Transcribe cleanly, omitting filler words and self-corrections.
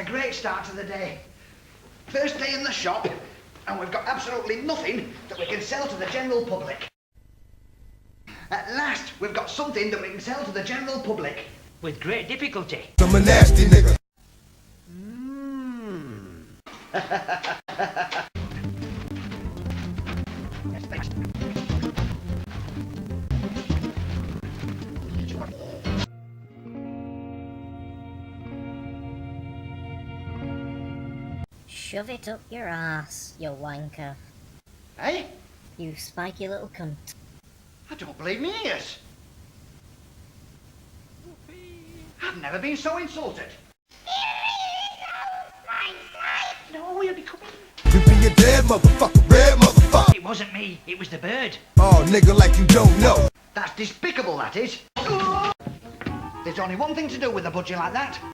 a great start to the day. First day in the shop, and we've got absolutely nothing that we can sell to the general public. At last, we've got something that we can sell to the general public. With great difficulty. I'm a nasty nigga. Shove it up your ass, you wanker. Hey? You spiky little cunt. I don't believe me ears. I've never been so insulted. No, he'll be coming. You be a dead motherfucker, red motherfucker. It wasn't me, it was the bird. Oh, nigga, like you don't know. That's despicable, that is. There's only one thing to do with a budgie like that.